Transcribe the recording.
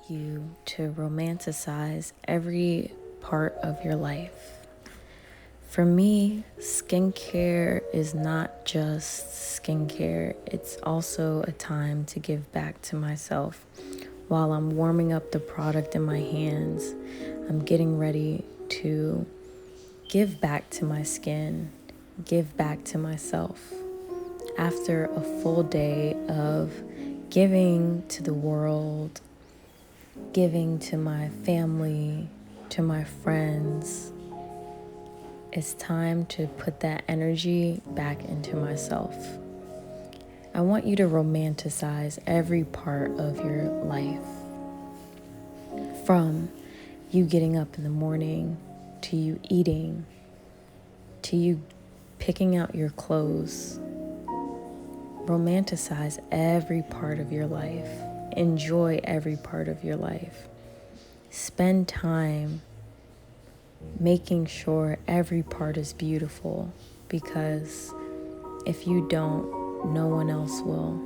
you to romanticize every part of your life. For me, skincare is not just skincare, it's also a time to give back to myself. While I'm warming up the product in my hands, I'm getting ready to give back to my skin, give back to myself. After a full day of giving to the world, giving to my family, to my friends, it's time to put that energy back into myself. I want you to romanticize every part of your life. From you getting up in the morning, to you eating, to you picking out your clothes. Romanticize every part of your life. Enjoy every part of your life. Spend time making sure every part is beautiful, because if you don't, no one else will.